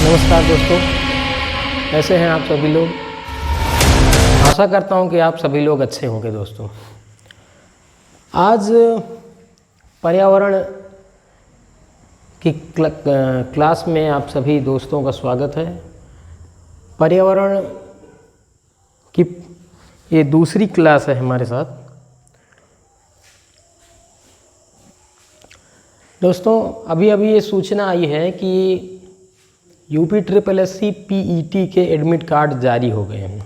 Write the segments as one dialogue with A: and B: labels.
A: नमस्कार दोस्तों, कैसे हैं आप सभी लोग। आशा करता हूं कि आप सभी लोग अच्छे होंगे। दोस्तों, आज पर्यावरण की क्लास में आप सभी दोस्तों का स्वागत है। पर्यावरण की ये दूसरी क्लास है हमारे साथ। दोस्तों, अभी ये सूचना आई है कि UPSSC PET के एडमिट कार्ड जारी हो गए हैं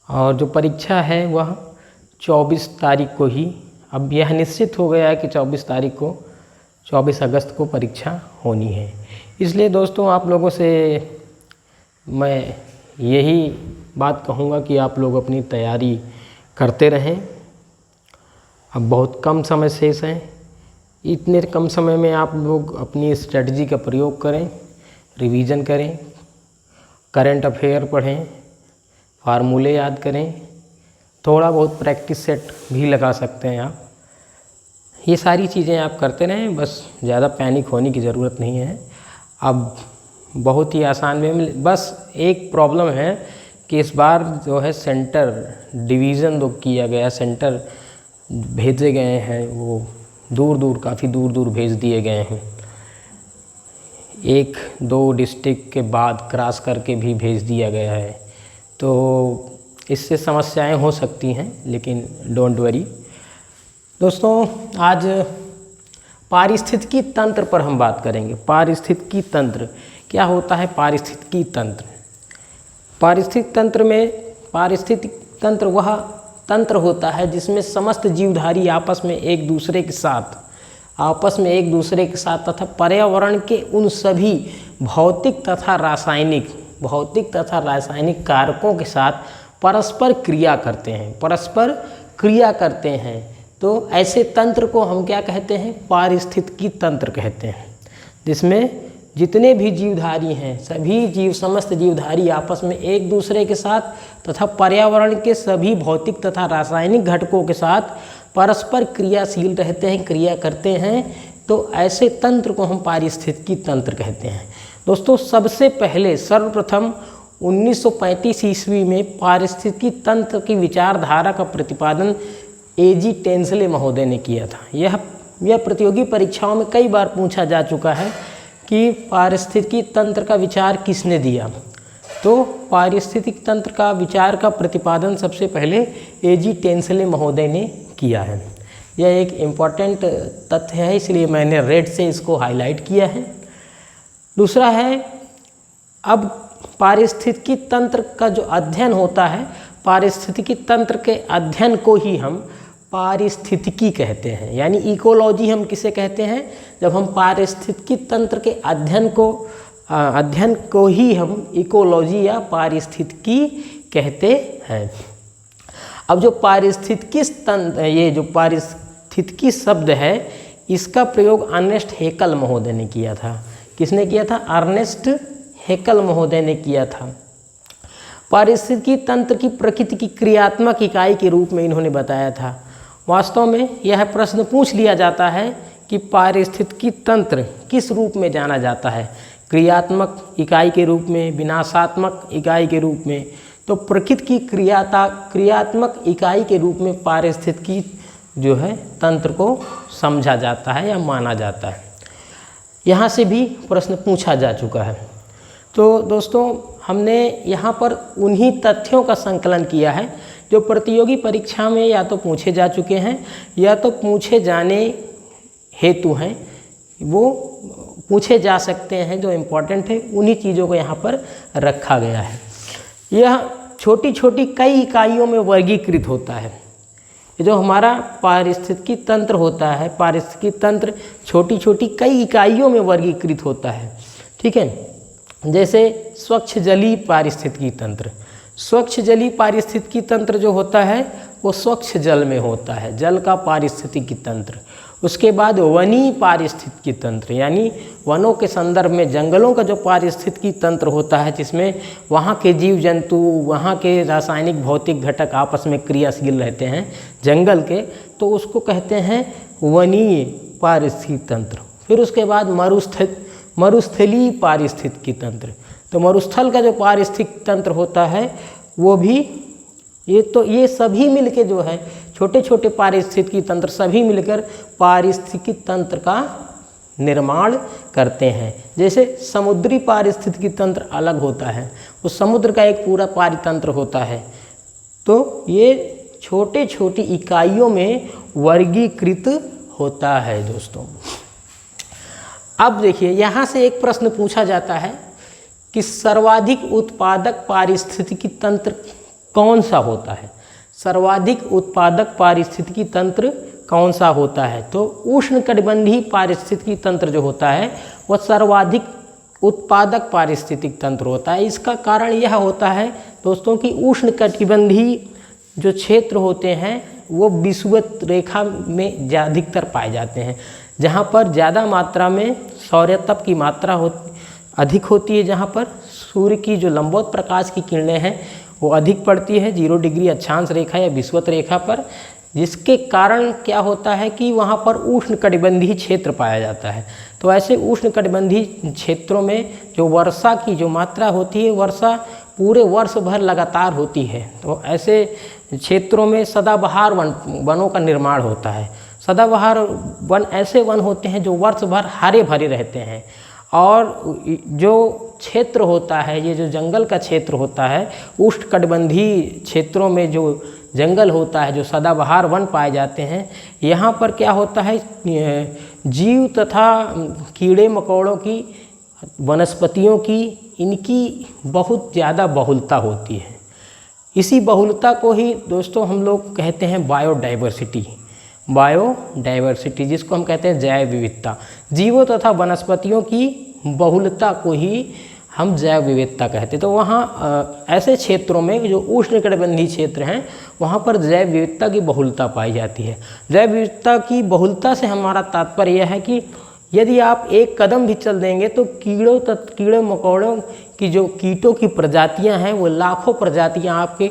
A: और जो परीक्षा है वह 24 तारीख को ही, अब यह निश्चित हो गया है कि 24 अगस्त को परीक्षा होनी है। इसलिए दोस्तों, आप लोगों से मैं यही बात कहूँगा कि आप लोग अपनी तैयारी करते रहें। अब बहुत कम समय शेष है, इतने कम समय में आप लोग अपनी स्ट्रेटजी का प्रयोग करें, रिवीजन करें, करंट अफेयर पढ़ें, फार्मूले याद करें, थोड़ा बहुत प्रैक्टिस सेट भी लगा सकते हैं आप। ये सारी चीज़ें आप करते रहें, बस ज़्यादा पैनिक होने की ज़रूरत नहीं है। अब बहुत ही आसान में, बस एक प्रॉब्लम है कि इस बार जो है सेंटर डिवीज़न जो किया गया, सेंटर भेजे गए हैं वो काफ़ी दूर भेज दिए गए हैं। 1-2 डिस्ट्रिक्ट के बाद क्रॉस करके भी भेज दिया गया है, तो इससे समस्याएं हो सकती हैं, लेकिन डोंट वरी। दोस्तों, आज पारिस्थितिकी तंत्र पर हम बात करेंगे। पारिस्थितिकी तंत्र क्या होता है? पारिस्थितिकी तंत्र, पारिस्थितिक तंत्र में, पारिस्थितिक तंत्र वह तंत्र होता है जिसमें समस्त जीवधारी आपस में एक दूसरे के साथ तथा पर्यावरण के उन सभी भौतिक तथा रासायनिक कारकों के साथ परस्पर क्रिया करते हैं। तो ऐसे तंत्र को हम क्या कहते हैं? पारिस्थितिकी तंत्र कहते हैं, जिसमें जितने भी जीवधारी हैं, समस्त जीवधारी आपस में एक दूसरे के साथ तथा पर्यावरण के सभी भौतिक तथा रासायनिक घटकों के साथ परस्पर क्रियाशील रहते हैं, क्रिया करते हैं। तो ऐसे तंत्र को हम पारिस्थितिकी तंत्र कहते हैं। दोस्तों, सर्वप्रथम 1935 ईस्वी में पारिस्थितिकी तंत्र की विचारधारा का प्रतिपादन A.G. टेंसले महोदय ने किया था। यह प्रतियोगी परीक्षाओं में कई बार पूछा जा चुका है कि पारिस्थितिकी तंत्र का विचार किसने दिया। तो पारिस्थितिक तंत्र का विचार का प्रतिपादन सबसे पहले A.G. टेंसले महोदय ने किया है। यह एक इम्पॉर्टेंट तथ्य है, इसलिए मैंने रेड से इसको हाईलाइट किया है। दूसरा है, अब पारिस्थितिकी तंत्र का जो अध्ययन होता है, पारिस्थितिकी तंत्र के अध्ययन को ही हम पारिस्थितिकी कहते हैं। यानी इकोलॉजी हम किसे कहते हैं? जब हम पारिस्थितिकी तंत्र के अध्ययन को ही हम इकोलॉजी या पारिस्थितिकी कहते हैं। अब जो पारिस्थितिकी तंत्र, ये जो पारिस्थितिकी शब्द है, इसका प्रयोग अर्नेस्ट हेकल महोदय ने किया था। किसने किया था? अर्नेस्ट हेकल महोदय ने किया था। पारिस्थितिकी तंत्र की प्रकृति की क्रियात्मक इकाई के रूप में इन्होंने बताया था। वास्तव में यह प्रश्न पूछ लिया जाता है कि पारिस्थितिकी तंत्र किस रूप में जाना जाता है? क्रियात्मक इकाई के रूप में, विनाशात्मक इकाई के रूप में। तो प्रकृति की क्रियात्मक इकाई के रूप में पारिस्थितिकी जो है तंत्र को समझा जाता है या माना जाता है। यहाँ से भी प्रश्न पूछा जा चुका है। तो दोस्तों, हमने यहाँ पर उन्हीं तथ्यों का संकलन किया है जो प्रतियोगी परीक्षा में या तो पूछे जा चुके हैं या तो पूछे जाने हेतु हैं, वो पूछे जा सकते हैं, जो इम्पोर्टेंट है, उन्हीं चीज़ों को यहाँ पर रखा गया है। यह छोटी छोटी कई इकाइयों में वर्गीकृत होता है। ये जो हमारा पारिस्थितिकी तंत्र होता है, पारिस्थितिकी तंत्र छोटी छोटी कई इकाइयों में वर्गीकृत होता है। ठीक है, जैसे स्वच्छ जलीय पारिस्थितिकी तंत्र। स्वच्छ जलीय पारिस्थितिकी तंत्र जो होता है वो स्वच्छ जल में होता है, जल का पारिस्थितिकी तंत्र। उसके बाद वनीय पारिस्थितिकी तंत्र, यानी वनों के संदर्भ में जंगलों का जो पारिस्थितिकी तंत्र होता है, जिसमें वहाँ के जीव जंतु, वहाँ के रासायनिक भौतिक घटक आपस में क्रियाशील रहते हैं जंगल के, तो उसको कहते हैं वनीय पारिस्थितिकी तंत्र। फिर उसके बाद मरुस्थलीय पारिस्थितिकी तंत्र। तो मरुस्थल का जो पारिस्थितिक तंत्र होता है वो भी ये सभी मिलके जो है छोटे छोटे पारिस्थितिकी तंत्र सभी मिलकर पारिस्थितिकी तंत्र का निर्माण करते हैं। जैसे समुद्री पारिस्थितिकी तंत्र अलग होता है, उस समुद्र का एक पूरा पारितंत्र होता है। तो ये छोटे छोटी इकाइयों में वर्गीकृत होता है दोस्तों। अब देखिए यहाँ से एक प्रश्न पूछा जाता है कि सर्वाधिक उत्पादक पारिस्थितिकी तंत्र कौन सा होता है। सर्वाधिक उत्पादक पारिस्थितिकी तंत्र कौन सा होता है? तो उष्णकटिबंधीय पारिस्थितिकी तंत्र जो होता है वह सर्वाधिक उत्पादक पारिस्थितिक तंत्र होता है। इसका कारण यह होता है दोस्तों कि उष्णकटिबंधीय जो क्षेत्र होते हैं वो विषुवत रेखा में अधिकतर पाए जाते हैं, जहाँ पर ज़्यादा मात्रा में सौरतप की मात्रा अधिक होती है, जहाँ पर सूर्य की जो लंबवत प्रकाश की किरणें हैं वो अधिक पड़ती है 0 डिग्री अक्षांश रेखा या विषुवत रेखा पर, जिसके कारण क्या होता है कि वहाँ पर उष्णकटिबंधीय क्षेत्र पाया जाता है। तो ऐसे उष्णकटिबंधीय क्षेत्रों में जो वर्षा की जो मात्रा होती है, वर्षा पूरे वर्ष भर लगातार होती है। तो ऐसे क्षेत्रों में सदाबहार वनों का निर्माण होता है। सदाबहार वन ऐसे वन होते हैं जो वर्ष भर हरे भरे रहते हैं, और जो क्षेत्र होता है, ये जो जंगल का क्षेत्र होता है, उष्णकटिबंधीय क्षेत्रों में जो जंगल होता है, जो सदाबहार वन पाए जाते हैं, यहाँ पर क्या होता है, जीव तथा कीड़े मकोड़ों की, वनस्पतियों की, इनकी बहुत ज़्यादा बहुलता होती है। इसी बहुलता को ही दोस्तों हम लोग कहते हैं बायोडाइवर्सिटी। बायोडाइवर्सिटी जिसको हम कहते हैं जैव विविधता। जीवों तथा वनस्पतियों की बहुलता को ही हम जैव विविधता कहते हैं। तो वहाँ ऐसे क्षेत्रों में जो उष्णकटिबंधीय क्षेत्र हैं वहाँ पर जैव विविधता की बहुलता पाई जाती है। जैव विविधता की बहुलता से हमारा तात्पर्य यह है कि यदि आप एक कदम भी चल देंगे तो कीड़े मकोड़ों की जो कीटों की प्रजातियां हैं वो लाखों प्रजातियां आपके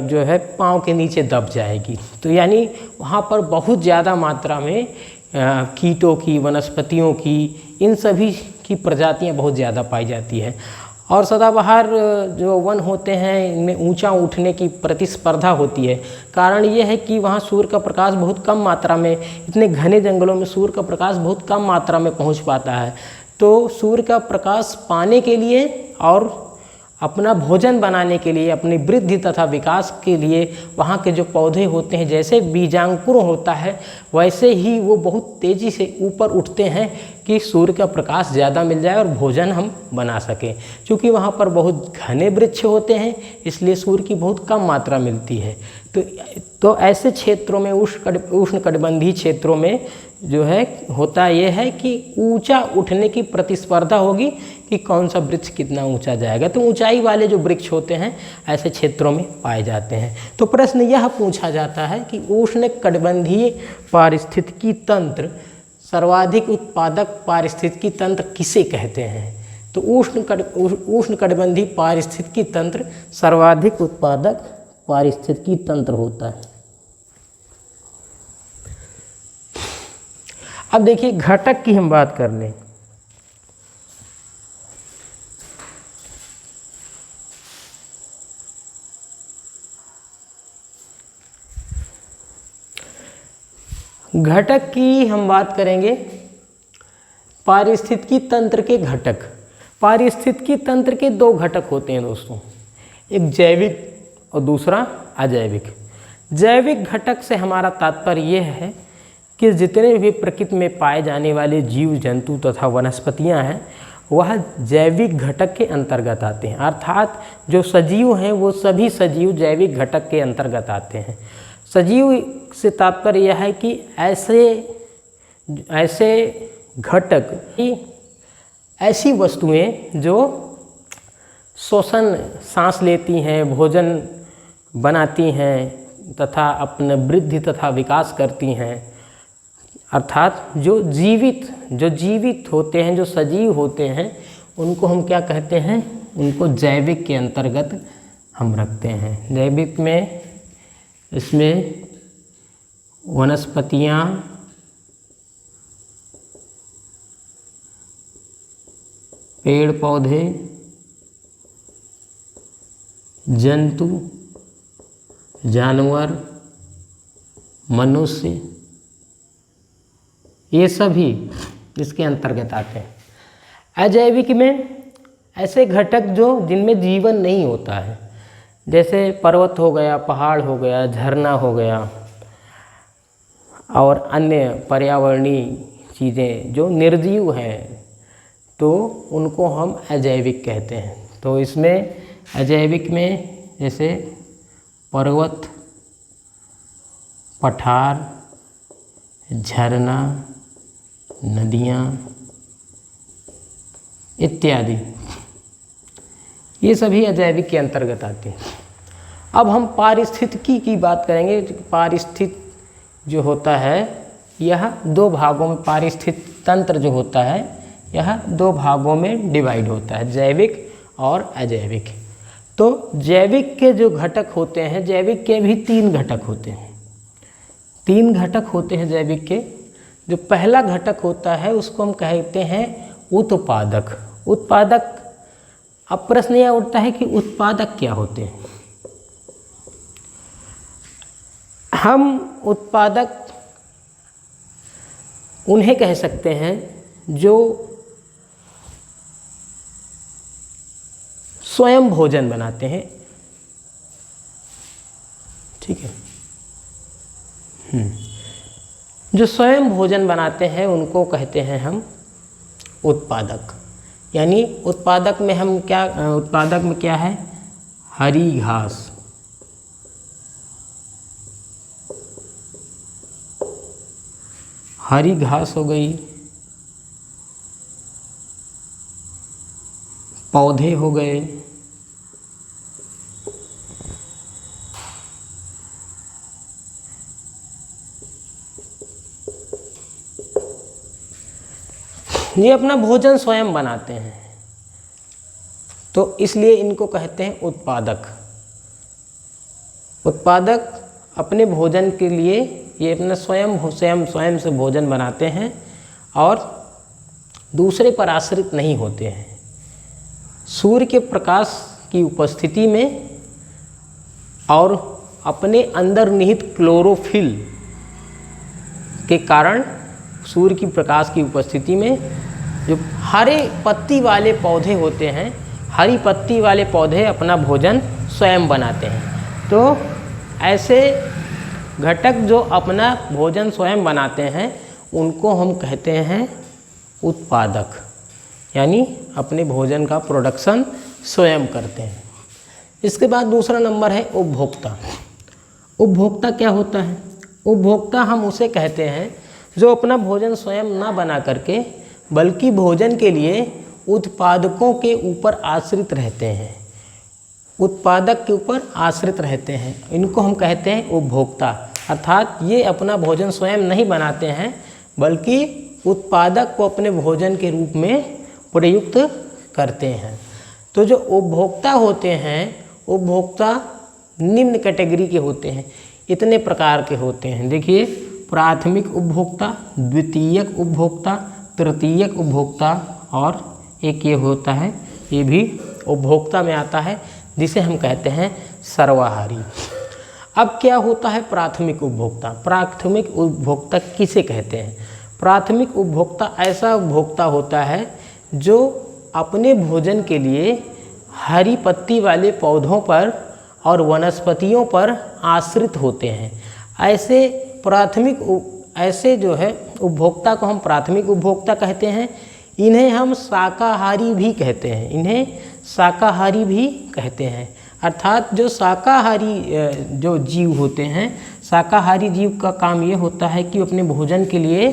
A: जो है पाँव के नीचे दब जाएगी। तो यानी वहाँ पर बहुत ज़्यादा मात्रा में कीटों की, वनस्पतियों की, इन सभी की प्रजातियां बहुत ज़्यादा पाई जाती है। और सदाबहार जो वन होते हैं इनमें ऊंचा उठने की प्रतिस्पर्धा होती है। कारण ये है कि वहाँ सूर्य का प्रकाश बहुत कम मात्रा में, इतने घने जंगलों में सूर्य का प्रकाश बहुत कम मात्रा में पहुँच पाता है। तो सूर्य का प्रकाश पाने के लिए और अपना भोजन बनाने के लिए, अपनी वृद्धि तथा विकास के लिए वहाँ के जो पौधे होते हैं, जैसे बीजांकुर होता है वैसे ही वो बहुत तेज़ी से ऊपर उठते हैं कि सूर्य का प्रकाश ज़्यादा मिल जाए और भोजन हम बना सकें। क्योंकि वहाँ पर बहुत घने वृक्ष होते हैं इसलिए सूर्य की बहुत कम मात्रा मिलती है। तो ऐसे क्षेत्रों में, उष्णकटिबंधीय क्षेत्रों में जो है होता ये है कि ऊंचा उठने की प्रतिस्पर्धा होगी कि कौन सा वृक्ष कितना ऊंचा जाएगा। तो ऊंचाई वाले जो वृक्ष होते हैं ऐसे क्षेत्रों में पाए जाते हैं। तो प्रश्न यह पूछा जाता है कि उष्णकटिबंधीय पारिस्थितिकी तंत्र सर्वाधिक उत्पादक पारिस्थितिकी तंत्र किसे कहते हैं? तो उष्णकटिबंधीय पारिस्थितिकी तंत्र सर्वाधिक उत्पादक पारिस्थितिकी तंत्र होता है। अब देखिए घटक की हम बात कर लें। घटक की हम बात करेंगे, पारिस्थितिकी तंत्र के घटक। पारिस्थितिकी तंत्र के दो घटक होते हैं दोस्तों, एक जैविक और दूसरा अजैविक। जैविक घटक से हमारा तात्पर्य यह है कि जितने भी प्रकृति में पाए जाने वाले जीव जंतु तथा वनस्पतियां हैं वह जैविक घटक के अंतर्गत आते हैं। अर्थात जो सजीव हैं वो सभी सजीव जैविक घटक के अंतर्गत आते हैं। सजीव से तात्पर्य यह है कि ऐसे घटक, ऐसी वस्तुएं जो श्वसन सांस लेती हैं, भोजन बनाती हैं तथा अपने वृद्धि तथा विकास करती हैं। अर्थात जो जीवित होते हैं, जो सजीव होते हैं, उनको हम क्या कहते हैं? उनको जैविक के अंतर्गत हम रखते हैं। जैविक में इसमें वनस्पतियाँ, पेड़ पौधे, जंतु, जानवर, मनुष्य, ये सभी इसके अंतर्गत आते हैं। अजैविक में ऐसे घटक जो जिनमें जीवन नहीं होता है, जैसे पर्वत हो गया, पहाड़ हो गया, झरना हो गया और अन्य पर्यावरणीय चीज़ें जो निर्जीव हैं, तो उनको हम अजैविक कहते हैं। तो इसमें अजैविक में जैसे पर्वत, पठार, झरना, नदियाँ इत्यादि, ये सभी अजैविक के अंतर्गत आते हैं। अब हम पारिस्थितिकी की बात करेंगे। पारिस्थितिक जो होता है यह दो भागों में, पारिस्थितिक तंत्र जो होता है यह दो भागों में डिवाइड होता है, जैविक और अजैविक। तो जैविक के जो घटक होते हैं, जैविक के भी 3 घटक होते हैं। 3 घटक होते हैं जैविक के। जो पहला घटक होता है उसको हम कहते हैं उत्पादक। उत्पादक, अब प्रश्न यह उठता है कि उत्पादक क्या होते हैं। हम उत्पादक उन्हें कह सकते हैं जो स्वयं भोजन बनाते हैं। ठीक है, जो स्वयं भोजन बनाते हैं उनको कहते हैं हम उत्पादक। यानी उत्पादक में हम क्या, उत्पादक में क्या है, हरी घास, हरी घास हो गई, पौधे हो गए, ये अपना भोजन स्वयं बनाते हैं, तो इसलिए इनको कहते हैं उत्पादक। उत्पादक अपने भोजन के लिए ये अपना स्वयं से भोजन बनाते हैं और दूसरे पर आश्रित नहीं होते हैं। सूर्य के प्रकाश की उपस्थिति में और अपने अंदर निहित क्लोरोफिल के कारण, सूर्य की प्रकाश की उपस्थिति में जो हरे पत्ती वाले पौधे होते हैं, हरी पत्ती वाले पौधे अपना भोजन स्वयं बनाते हैं। तो ऐसे घटक जो अपना भोजन स्वयं बनाते हैं उनको हम कहते हैं उत्पादक, यानी अपने भोजन का प्रोडक्शन स्वयं करते हैं। इसके बाद दूसरा नंबर है उपभोक्ता। उपभोक्ता क्या होता है? उपभोक्ता हम उसे कहते हैं जो अपना भोजन स्वयं ना बना करके बल्कि भोजन के लिए उत्पादकों के ऊपर आश्रित रहते हैं, उत्पादक के ऊपर आश्रित रहते हैं। इनको हम कहते हैं उपभोक्ता। अर्थात ये अपना भोजन स्वयं नहीं बनाते हैं बल्कि उत्पादक को अपने भोजन के रूप में प्रयुक्त करते हैं। तो जो उपभोक्ता होते हैं, उपभोक्ता निम्न कैटेगरी के होते हैं, इतने प्रकार के होते हैं। देखिए, प्राथमिक उपभोक्ता, द्वितीयक उपभोक्ता, तृतीयक उपभोक्ता और एक ये होता है, ये भी उपभोक्ता में आता है, जिसे हम कहते हैं सर्वाहारी। अब क्या होता है प्राथमिक उपभोक्ता? प्राथमिक उपभोक्ता किसे कहते हैं? प्राथमिक उपभोक्ता ऐसा उपभोक्ता होता है जो अपने भोजन के लिए हरी पत्ती वाले पौधों पर और वनस्पतियों पर आश्रित होते हैं। ऐसे जो है उपभोक्ता को हम प्राथमिक उपभोक्ता कहते हैं। इन्हें हम शाकाहारी भी कहते हैं, इन्हें शाकाहारी भी कहते हैं। अर्थात जो शाकाहारी जो जीव होते हैं, शाकाहारी जीव का काम ये होता है कि अपने भोजन के लिए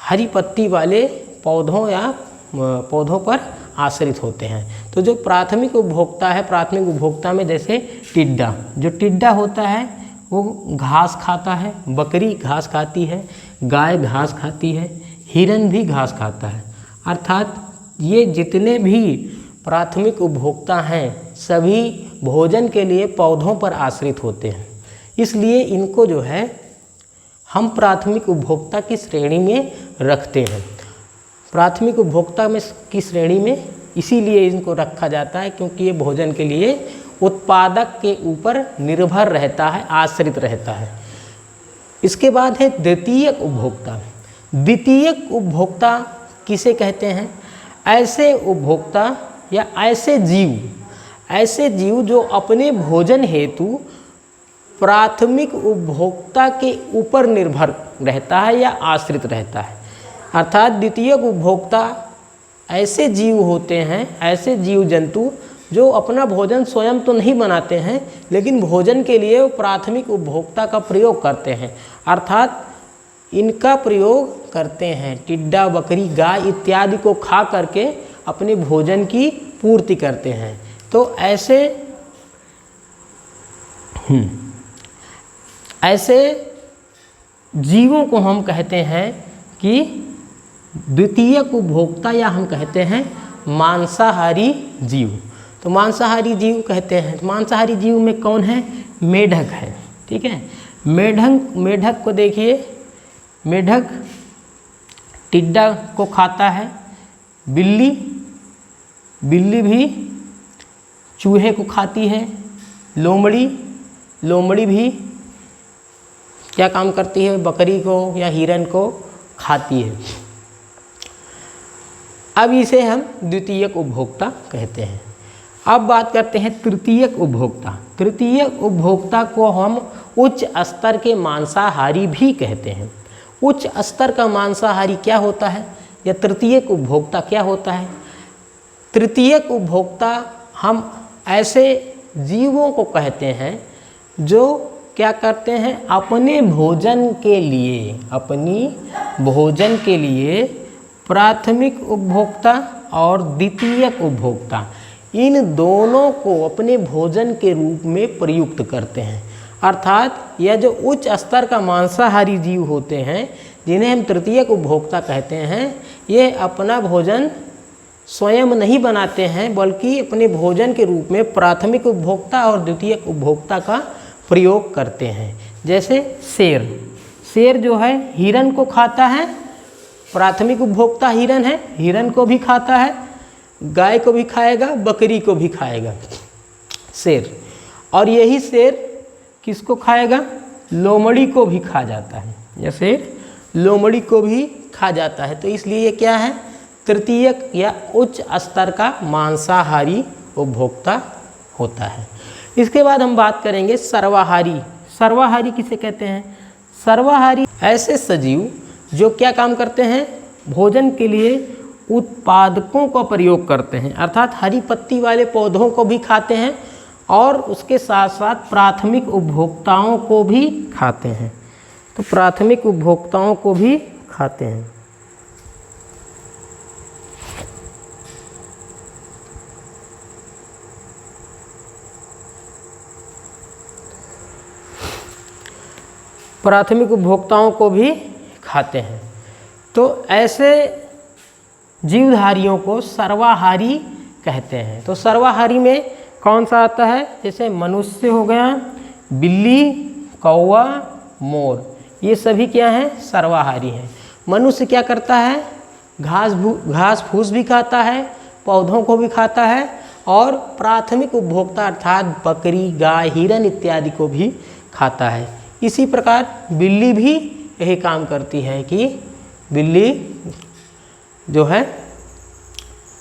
A: हरी पत्ती वाले पौधों या पौधों पर आश्रित होते हैं। तो जो प्राथमिक उपभोक्ता है, प्राथमिक उपभोक्ता में जैसे टिड्डा, जो टिड्डा होता है वो घास खाता है, बकरी घास खाती है, गाय घास खाती है, हिरन भी घास खाता है। अर्थात ये जितने भी प्राथमिक उपभोक्ता हैं सभी भोजन के लिए पौधों पर आश्रित होते हैं। इसलिए इनको जो है हम प्राथमिक उपभोक्ता की श्रेणी में रखते हैं। प्राथमिक उपभोक्ता में की श्रेणी में इसीलिए इनको रखा जाता है, क्योंकि ये भोजन के लिए उत्पादक के ऊपर निर्भर रहता है, आश्रित रहता है। इसके बाद है द्वितीयक उपभोक्ता। द्वितीयक उपभोक्ता किसे कहते हैं? ऐसे उपभोक्ता या ऐसे जीव जो अपने भोजन हेतु प्राथमिक उपभोक्ता के ऊपर निर्भर रहता है या आश्रित रहता है। अर्थात द्वितीयक उपभोक्ता ऐसे जीव होते हैं, ऐसे जीव जंतु जो अपना भोजन स्वयं तो नहीं बनाते हैं, लेकिन भोजन के लिए वो प्राथमिक उपभोक्ता का प्रयोग करते हैं। अर्थात इनका प्रयोग करते हैं, टिड्डा, बकरी, गाय इत्यादि को खा करके अपने भोजन की पूर्ति करते हैं। तो ऐसे जीवों को हम कहते हैं कि द्वितीयक उपभोक्ता, या हम कहते हैं मांसाहारी जीव। तो मांसाहारी जीव कहते हैं। मांसाहारी जीव में कौन है? मेढक है। ठीक है, मेढक को देखिए, मेढक टिड्डा को खाता है। बिल्ली भी चूहे को खाती है। लोमड़ी भी क्या काम करती है? बकरी को या हिरन को खाती है। अब इसे हम द्वितीयक उपभोक्ता कहते हैं। अब बात करते हैं तृतीयक उपभोक्ता। तृतीयक उपभोक्ता को हम उच्च स्तर के मांसाहारी भी कहते हैं। उच्च स्तर का मांसाहारी क्या होता है, या तृतीयक उपभोक्ता क्या होता है? तृतीयक उपभोक्ता हम ऐसे जीवों को कहते हैं जो क्या करते हैं? अपने भोजन के लिए प्राथमिक उपभोक्ता और द्वितीयक उपभोक्ता, इन दोनों को अपने भोजन के रूप में प्रयुक्त करते हैं। अर्थात यह जो उच्च स्तर का मांसाहारी जीव होते हैं, जिन्हें हम तृतीयक उपभोक्ता कहते हैं, ये अपना भोजन स्वयं नहीं बनाते हैं, बल्कि अपने भोजन के रूप में प्राथमिक उपभोक्ता और द्वितीयक उपभोक्ता का प्रयोग करते हैं। जैसे शेर जो है हिरन को खाता है, प्राथमिक उपभोक्ता हिरन है, हिरन को भी खाता है, गाय को भी खाएगा, बकरी को भी खाएगा शेर। और यही शेर किसको खाएगा? लोमड़ी को भी खा जाता है। यह शेर लोमड़ी को भी खा जाता है। तो इसलिए ये क्या है? तृतीयक या उच्च स्तर का मांसाहारी उपभोक्ता होता है। इसके बाद हम बात करेंगे सर्वाहारी। सर्वाहारी किसे कहते हैं? सर्वाहारी ऐसे सजीव जो क्या काम करते हैं? भोजन के लिए उत्पादकों का प्रयोग करते हैं। अर्थात हरी पत्ती वाले पौधों को भी खाते हैं और उसके साथ साथ प्राथमिक उपभोक्ताओं को भी खाते हैं। तो प्राथमिक उपभोक्ताओं को भी खाते हैं। प्राथमिक उपभोक्ताओं को भी खाते हैं। तो ऐसे जीवधारियों को सर्वाहारी कहते हैं। तो सर्वाहारी में कौन सा आता है? जैसे मनुष्य हो गया, बिल्ली, कौवा, मोर, ये सभी क्या हैं? सर्वाहारी हैं। मनुष्य क्या करता है? घास फूस भी खाता है, पौधों को भी खाता है, और प्राथमिक उपभोक्ता अर्थात बकरी, गाय, हिरन इत्यादि को भी खाता है। इसी प्रकार बिल्ली भी यही काम करती है कि बिल्ली जो है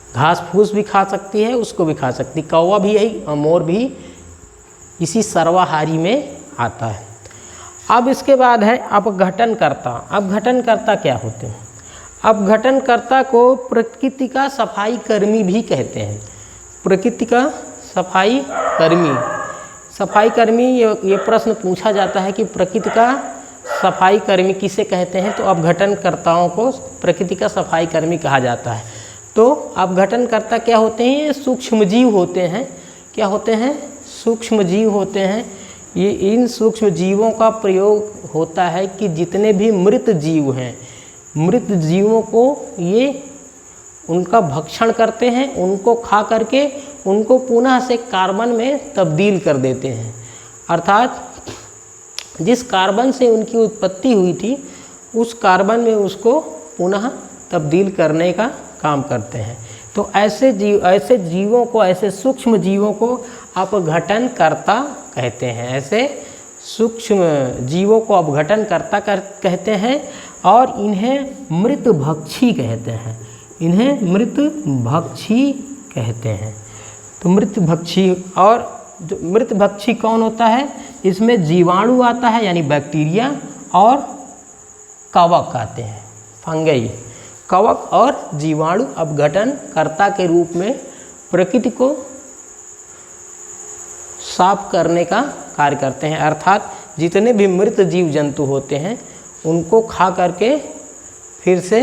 A: घास फूस भी खा सकती है, उसको भी खा सकती। कौवा भी यही, मोर भी इसी सर्वाहारी में आता है। अब इसके बाद है अपघटनकर्ता। अपघटनकर्ता क्या होते हैं? अपघटनकर्ता को प्रकृति का सफाई कर्मी भी कहते हैं। प्रकृति का सफाई कर्मी, ये प्रश्न पूछा जाता है कि प्रकृति का सफाई कर्मी किसे कहते हैं? तो अपघटनकर्ताओं को प्रकृति का सफाई कर्मी कहा जाता है। तो अपघटनकर्ता क्या होते हैं? ये सूक्ष्म जीव होते हैं। क्या होते हैं? सूक्ष्म जीव होते हैं। ये इन सूक्ष्म जीवों का प्रयोग होता है कि जितने भी मृत जीव हैं, मृत जीवों को ये उनका भक्षण करते हैं, उनको खा करके उनको पुनः से कार्बन में तब्दील कर देते हैं। अर्थात जिस कार्बन से उनकी उत्पत्ति हुई थी, उस कार्बन में उसको पुनः तब्दील करने का काम करते हैं। तो ऐसे जीवों को, ऐसे सूक्ष्म जीवों को अपघटनकर्ता कहते हैं। ऐसे सूक्ष्म जीवों को अपघटनकर्ता कहते हैं और इन्हें मृतभक्षी कहते हैं। इन्हें मृतभक्षी कहते हैं। तो मृतभक्षी, और जो मृतभक्षी कौन होता है, इसमें जीवाणु आता है यानी बैक्टीरिया, और कवक आते हैं, फंगई। कवक और जीवाणु अपघटनकर्ता के रूप में प्रकृति को साफ करने का कार्य करते हैं। अर्थात जितने भी मृत जीव जंतु होते हैं उनको खा करके फिर से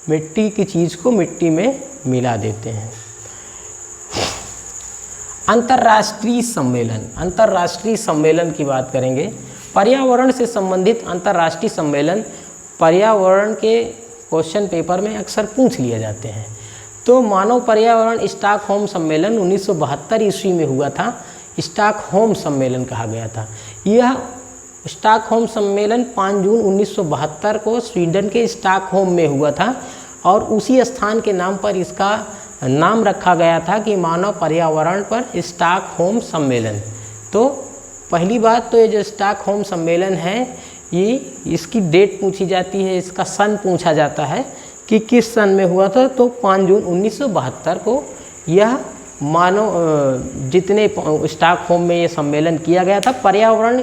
A: मिट्टी की चीज़ को मिट्टी में मिला देते हैं। अंतर्राष्ट्रीय सम्मेलन, अंतर्राष्ट्रीय सम्मेलन की बात करेंगे। पर्यावरण से संबंधित अंतर्राष्ट्रीय सम्मेलन पर्यावरण के क्वेश्चन पेपर में अक्सर पूछ लिए जाते हैं। तो मानव पर्यावरण स्टॉकहोम सम्मेलन 1972 ईस्वी में हुआ था। स्टॉकहोम सम्मेलन कहा गया था। यह स्टॉकहोम सम्मेलन 5 जून 1972 को स्वीडन के स्टॉकहोम में हुआ था और उसी स्थान के नाम पर इसका नाम रखा गया था कि मानव पर्यावरण पर स्टॉकहोम सम्मेलन। तो पहली बात तो ये जो स्टॉकहोम सम्मेलन है, ये इसकी डेट पूछी जाती है, इसका सन पूछा जाता है कि किस सन में हुआ था। तो 5 जून 1972 को यह मानव जितने स्टॉकहोम में ये सम्मेलन किया गया था पर्यावरण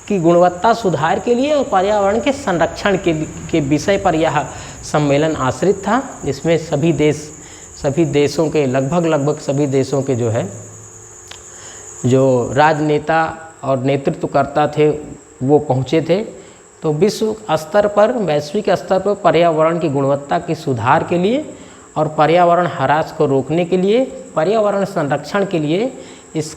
A: की गुणवत्ता सुधार के लिए और पर्यावरण के संरक्षण के विषय पर यह सम्मेलन आश्रित था। इसमें सभी देशों के लगभग सभी देशों के जो राजनेता और नेतृत्वकर्ता थे वो पहुँचे थे। तो विश्व स्तर पर, वैश्विक स्तर पर पर्यावरण की गुणवत्ता के सुधार के लिए और पर्यावरण ह्रास को रोकने के लिए, पर्यावरण संरक्षण के लिए इस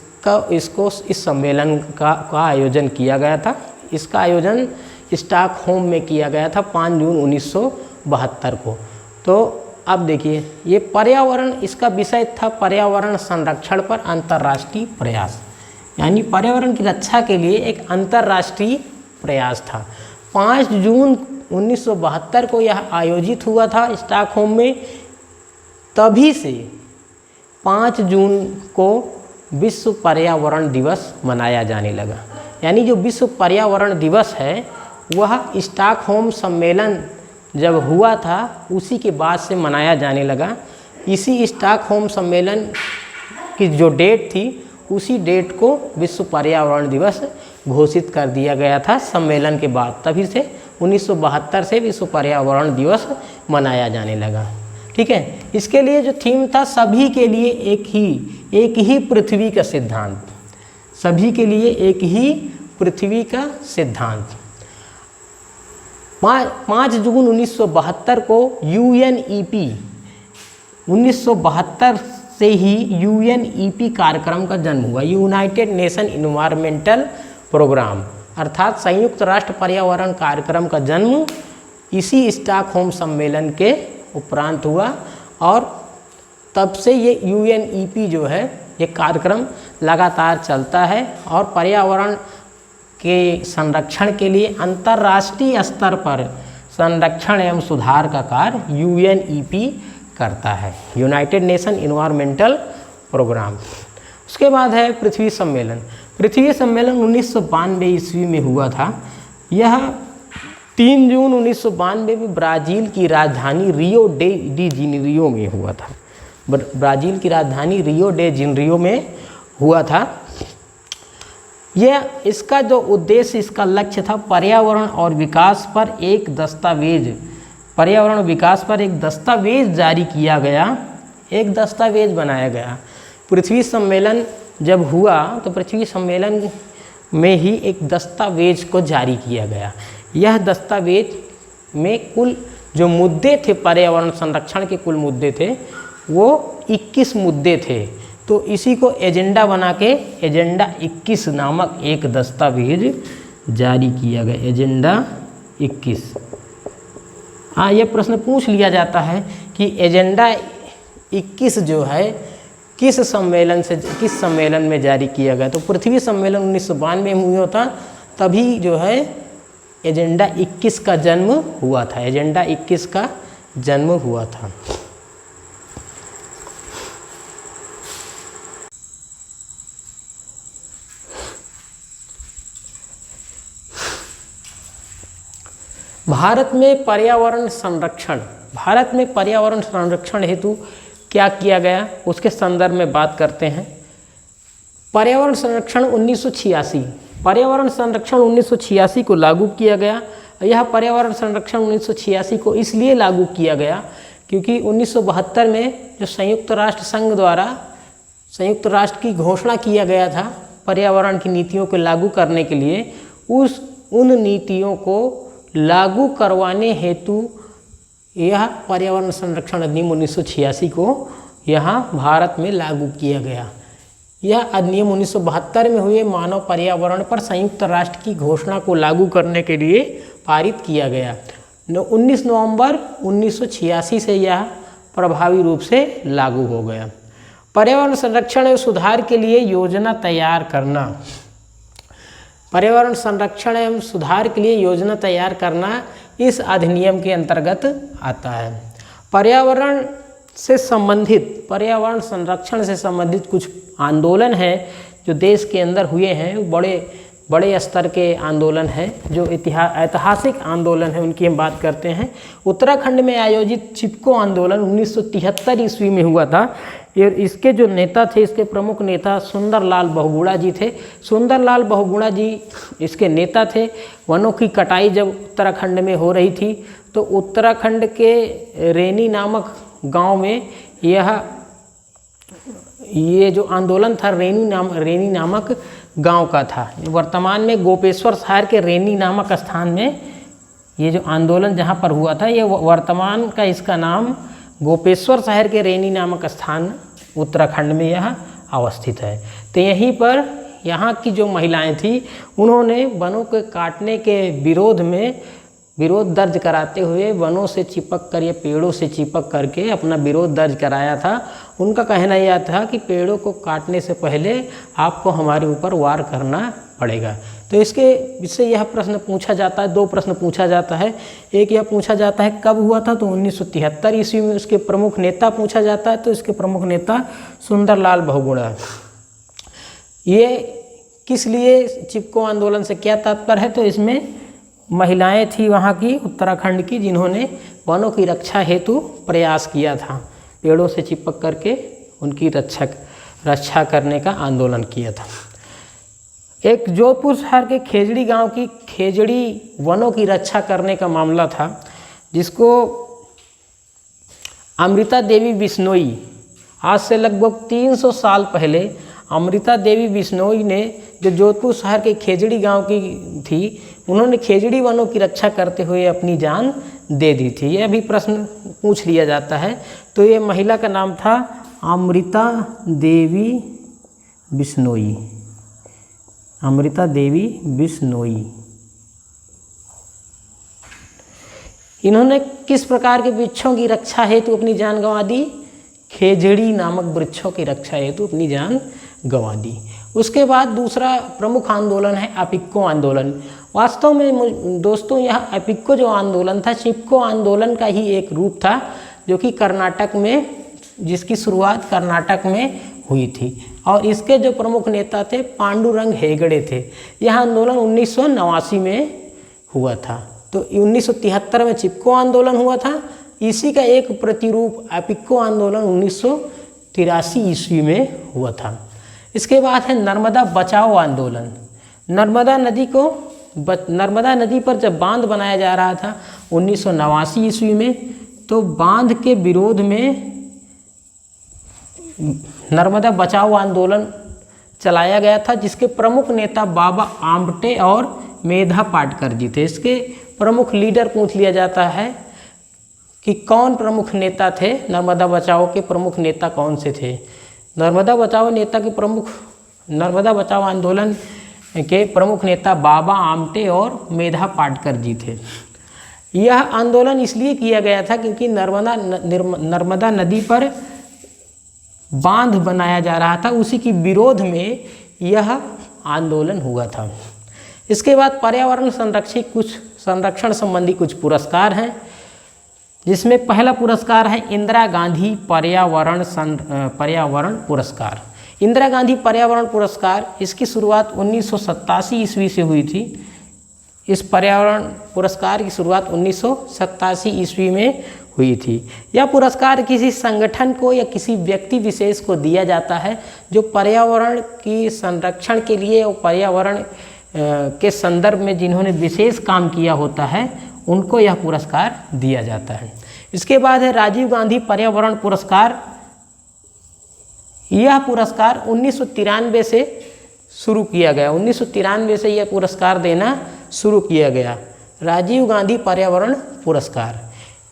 A: सम्मेलन का आयोजन किया गया था। इसका आयोजन स्टॉकहोम में किया गया था 5 जून 1972 को। तो अब देखिए, ये पर्यावरण, इसका विषय था पर्यावरण संरक्षण पर अंतर्राष्ट्रीय प्रयास, यानी पर्यावरण की रक्षा के लिए एक अंतर्राष्ट्रीय प्रयास था। 5 जून 1972 को यह आयोजित हुआ था स्टॉकहोम में। तभी से 5 जून को विश्व पर्यावरण दिवस मनाया जाने लगा। यानी जो विश्व पर्यावरण दिवस है वह स्टॉकहोम सम्मेलन जब हुआ था उसी के बाद से मनाया जाने लगा। इसी स्टॉकहोम सम्मेलन की जो डेट थी उसी डेट को विश्व पर्यावरण दिवस घोषित कर दिया गया था सम्मेलन के बाद। तभी से 1972 से विश्व पर्यावरण दिवस मनाया जाने लगा। ठीक है, इसके लिए जो थीम था, सभी के लिए एक ही पृथ्वी का सिद्धांत। सभी के लिए एक ही पृथ्वी का सिद्धांत। 5 जून 1972 को UNEP 1972 से ही UNEP कार्यक्रम का जन्म हुआ, यूनाइटेड नेशन इन्वायरमेंटल प्रोग्राम, अर्थात संयुक्त राष्ट्र पर्यावरण कार्यक्रम का जन्म इसी स्टॉकहोम सम्मेलन के उपरांत हुआ। और तब से ये UNEP जो है, ये कार्यक्रम लगातार चलता है और पर्यावरण के संरक्षण के लिए अंतर्राष्ट्रीय स्तर पर संरक्षण एवं सुधार का कार्य UNEP करता है, यूनाइटेड नेशन इन्वायरमेंटल प्रोग्राम। उसके बाद है पृथ्वी सम्मेलन। पृथ्वी सम्मेलन 1992 ईस्वी में हुआ था। यह 3 जून 1992 में ब्राज़ील की राजधानी रियो डी जेनेरियो में हुआ था। ब्राज़ील की राजधानी रियो डी जेनेरियो में हुआ था। यह इसका जो उद्देश्य, इसका लक्ष्य था पर्यावरण और विकास पर एक दस्तावेज, पर्यावरण विकास पर एक दस्तावेज जारी किया गया, एक दस्तावेज बनाया गया। पृथ्वी सम्मेलन जब हुआ तो पृथ्वी सम्मेलन में ही एक दस्तावेज को जारी किया गया। यह दस्तावेज में कुल जो मुद्दे थे, पर्यावरण संरक्षण के कुल मुद्दे थे, वो 21 मुद्दे थे। तो इसी को एजेंडा बना के एजेंडा 21 नामक एक दस्तावेज जारी किया गया, एजेंडा 21। हाँ, ये प्रश्न पूछ लिया जाता है कि एजेंडा 21 जो है किस सम्मेलन में जारी किया गया। तो पृथ्वी सम्मेलन 1992 में हुआ था, तभी जो है एजेंडा 21 का जन्म हुआ था। एजेंडा 21 का जन्म हुआ था। भारत में पर्यावरण संरक्षण हेतु क्या किया गया उसके संदर्भ में बात करते हैं। पर्यावरण संरक्षण 1986 को लागू किया गया। यह पर्यावरण संरक्षण 1986 को इसलिए लागू किया गया क्योंकि 1972 में जो संयुक्त राष्ट्र संघ द्वारा संयुक्त राष्ट्र की घोषणा किया गया था पर्यावरण की नीतियों को लागू करने के लिए, उन नीतियों को लागू करवाने हेतु यह पर्यावरण संरक्षण अधिनियम 1986 को यहाँ भारत में लागू किया गया। यह अधिनियम 1972 में हुए मानव पर्यावरण पर संयुक्त राष्ट्र की घोषणा को लागू करने के लिए पारित किया गया। 19 नवंबर 1986 से यह प्रभावी रूप से लागू हो गया। पर्यावरण संरक्षण एवं सुधार के लिए योजना तैयार करना। पर्यावरण संरक्षण एवं सुधार के लिए योजना तैयार करना इस अधिनियम के अंतर्गत आता है। पर्यावरण संरक्षण से संबंधित कुछ आंदोलन हैं जो देश के अंदर हुए हैं, बड़े स्तर के आंदोलन हैं जो ऐतिहासिक आंदोलन है, उनकी हम बात करते हैं। उत्तराखंड में आयोजित चिपको आंदोलन 1973 ईस्वी में हुआ था। इसके जो नेता थे, इसके प्रमुख नेता सुंदरलाल बहुगुणा जी थे। सुंदरलाल बहुगुणा जी इसके नेता थे। वनों की कटाई जब उत्तराखंड में हो रही थी तो उत्तराखंड के रेनी नामक गांव में ये जो आंदोलन था रेनी नामक गांव का था। वर्तमान में गोपेश्वर शहर के रेनी नामक स्थान में ये जो आंदोलन जहां पर हुआ था, ये वर्तमान का इसका नाम गोपेश्वर शहर के रेनी नामक स्थान उत्तराखंड में यह अवस्थित है। तो यहीं पर यहाँ की जो महिलाएं थी उन्होंने वनों के काटने के विरोध दर्ज कराते हुए वनों से चिपक कर या पेड़ों से चिपक करके अपना विरोध दर्ज कराया था। उनका कहना यह था कि पेड़ों को काटने से पहले आपको हमारे ऊपर वार करना पड़ेगा। तो इससे यह प्रश्न पूछा जाता है, 2 प्रश्न पूछा जाता है। एक यह पूछा जाता है कब हुआ था, तो 1973 ईस्वी में। उसके प्रमुख नेता पूछा जाता है, तो इसके प्रमुख नेता सुंदरलाल बहुगुणा। ये किस लिए चिपको आंदोलन से क्या तात्पर्य है, तो इसमें महिलाएं थी वहाँ की उत्तराखंड की जिन्होंने वनों की रक्षा हेतु प्रयास किया था, पेड़ों से चिपक करके उनकी रक्षा करने का आंदोलन किया था। एक जोधपुर शहर के खेजड़ी गांव की खेजड़ी वनों की रक्षा करने का मामला था, जिसको अमृता देवी बिश्नोई, आज से लगभग 300 साल पहले अमृता देवी बिश्नोई ने, जो जोधपुर शहर के खेजड़ी गांव की थी, उन्होंने खेजड़ी वनों की रक्षा करते हुए अपनी जान दे दी थी। यह भी प्रश्न पूछ लिया जाता है। तो ये महिला का नाम था अमृता देवी बिश्नोई। अमृता देवी बिश्नोई। इन्होंने किस प्रकार के वृक्षों की रक्षा हेतु अपनी जान गंवा दी? खेजड़ी नामक वृक्षों की रक्षा हेतु अपनी जान गंवा दी। उसके बाद दूसरा प्रमुख आंदोलन है अपिक्को आंदोलन। वास्तव में दोस्तों यह अपिक्को जो आंदोलन था चिपको आंदोलन का ही एक रूप था, जो कि कर्नाटक में, जिसकी शुरुआत कर्नाटक में हुई थी। और इसके जो प्रमुख नेता थे पांडुरंग हेगड़े थे। यह आंदोलन 1989 में हुआ था। तो 1973 में चिपको आंदोलन हुआ था। इसी का एक प्रतिरूप अपिक्को आंदोलन 1983 ईस्वी में हुआ था। इसके बाद है नर्मदा बचाओ आंदोलन। नर्मदा नदी पर जब बांध बनाया जा रहा था 1989 ईस्वी में, तो बांध के विरोध में नर्मदा बचाओ आंदोलन चलाया गया था, जिसके प्रमुख नेता बाबा आमटे और मेधा पाटकर जी थे। इसके प्रमुख लीडर पूछ लिया जाता है कि कौन प्रमुख नेता थे, नर्मदा बचाओ के प्रमुख नेता कौन से थे। नर्मदा बचाओ आंदोलन के प्रमुख नेता बाबा आमटे और मेधा पाटकर जी थे। यह आंदोलन इसलिए किया गया था क्योंकि नर्मदा नदी पर बांध बनाया जा रहा था, उसी की विरोध में यह आंदोलन हुआ था। इसके बाद पर्यावरण संरक्षण संबंधी कुछ पुरस्कार हैं, जिसमें पहला पुरस्कार है इंदिरा गांधी पर्यावरण पुरस्कार। इंदिरा गांधी पर्यावरण पुरस्कार, इसकी शुरुआत 1987 ईस्वी से हुई थी। इस पर्यावरण पुरस्कार की शुरुआत 1987 ईस्वी में हुई थी। यह पुरस्कार किसी संगठन को या किसी व्यक्ति विशेष को दिया जाता है जो पर्यावरण की संरक्षण के लिए और पर्यावरण के संदर्भ में जिन्होंने विशेष काम किया होता है उनको यह पुरस्कार दिया जाता है। इसके बाद है राजीव गांधी पर्यावरण पुरस्कार। यह पुरस्कार 1993 से शुरू किया गया। 1993 से यह पुरस्कार देना शुरू किया गया, राजीव गांधी पर्यावरण पुरस्कार।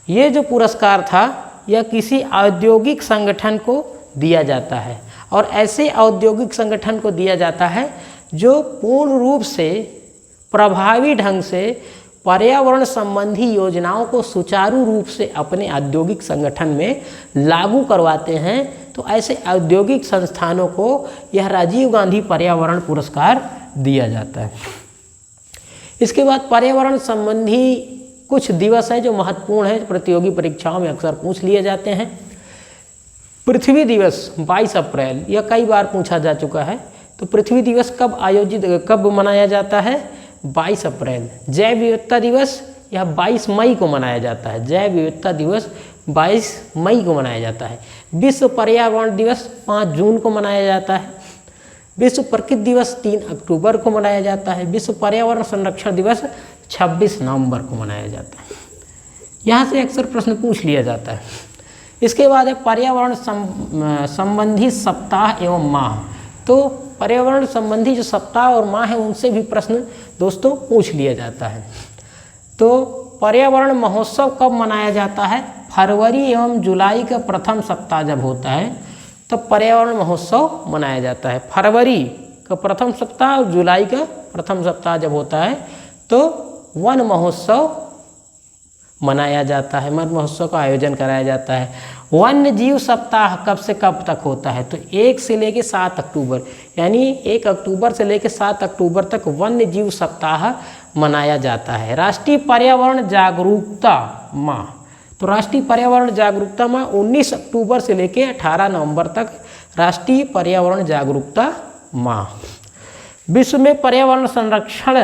A: ये जो पुरस्कार था यह किसी औद्योगिक संगठन को दिया जाता है और ऐसे औद्योगिक संगठन को दिया जाता है जो पूर्ण रूप से प्रभावी ढंग से पर्यावरण संबंधी योजनाओं को सुचारू रूप से अपने औद्योगिक संगठन में लागू करवाते हैं। तो ऐसे औद्योगिक संस्थानों को यह राजीव गांधी पर्यावरण पुरस्कार दिया जाता है। इसके बाद पर्यावरण संबंधी कुछ दिवस है जो महत्वपूर्ण है, प्रतियोगी परीक्षाओं में अक्सर पूछ लिए जाते हैं। पृथ्वी दिवस 22 अप्रैल, यह कई बार पूछा जा चुका है। तो पृथ्वी दिवस कब मनाया जाता है? 22 अप्रैल। जैव विविधता दिवस यह 22 मई को मनाया जाता है। जैव विविधता दिवस 22 मई को मनाया जाता है। विश्व पर्यावरण दिवस 5 जून को मनाया जाता है। विश्व प्रकृति दिवस 3 अक्टूबर को मनाया जाता है। विश्व पर्यावरण संरक्षण दिवस 26 नवंबर को मनाया जाता है। यहाँ से अक्सर प्रश्न पूछ लिया जाता है। इसके बाद है पर्यावरण संबंधी सप्ताह एवं माह। तो पर्यावरण संबंधी जो सप्ताह और माह है उनसे भी प्रश्न दोस्तों पूछ लिया जाता है। तो पर्यावरण महोत्सव कब मनाया जाता है? फरवरी एवं जुलाई का प्रथम सप्ताह जब होता है तब पर्यावरण महोत्सव मनाया जाता है। फरवरी का प्रथम सप्ताह और जुलाई का प्रथम सप्ताह जब होता है तो वन महोत्सव मनाया जाता है, वन महोत्सव का आयोजन कराया जाता है। वन्य जीव सप्ताह कब से कब तक होता है? तो 1 से लेकर 7 अक्टूबर, यानी 1 अक्टूबर से लेकर 7 अक्टूबर तक वन्य जीव सप्ताह मनाया जाता है। राष्ट्रीय पर्यावरण जागरूकता माह, तो राष्ट्रीय पर्यावरण जागरूकता माह 19 अक्टूबर से लेकर 18 नवंबर तक राष्ट्रीय पर्यावरण जागरूकता माह। विश्व में पर्यावरण संरक्षण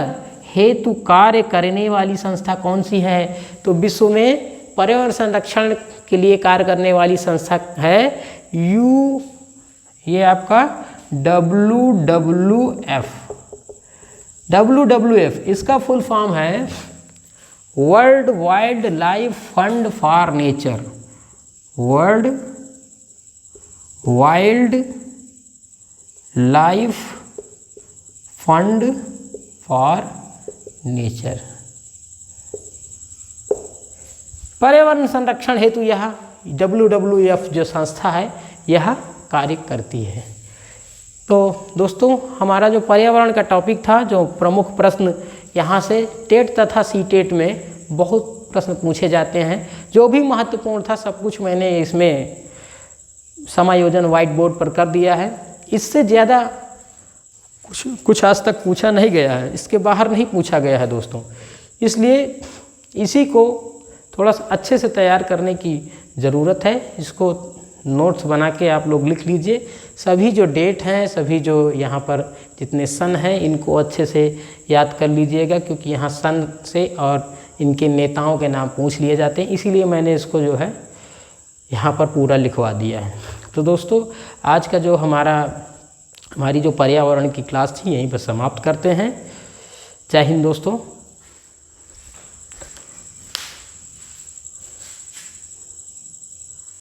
A: हेतु कार्य करने वाली संस्था कौन सी है? तो विश्व में पर्यावरण संरक्षण के लिए कार्य करने वाली संस्था है ये आपका WWF। इसका फुल फॉर्म है world wild life fund for nature. World wild life fund for nature. पर्यावरण संरक्षण हेतु यह WWF जो संस्था है यह कार्य करती है। तो दोस्तों हमारा जो पर्यावरण का टॉपिक था, जो प्रमुख प्रश्न यहाँ से टेट तथा सीटेट में बहुत प्रश्न पूछे जाते हैं, जो भी महत्वपूर्ण था सब कुछ मैंने इसमें समायोजन व्हाइट बोर्ड पर कर दिया है। इससे ज़्यादा कुछ आज तक पूछा नहीं गया है, इसके बाहर नहीं पूछा गया है दोस्तों। इसलिए इसी को थोड़ा सा अच्छे से तैयार करने की ज़रूरत है। इसको नोट्स बना के आप लोग लिख लीजिए। सभी जो डेट हैं, सभी जो यहाँ पर जितने सन हैं, इनको अच्छे से याद कर लीजिएगा, क्योंकि यहाँ सन से और इनके नेताओं के नाम पूछ लिए जाते हैं। इसीलिए मैंने इसको जो है यहाँ पर पूरा लिखवा दिया है। तो दोस्तों आज का जो हमारी जो पर्यावरण की क्लास थी यहीं पर समाप्त करते हैं। जय हिंद दोस्तों।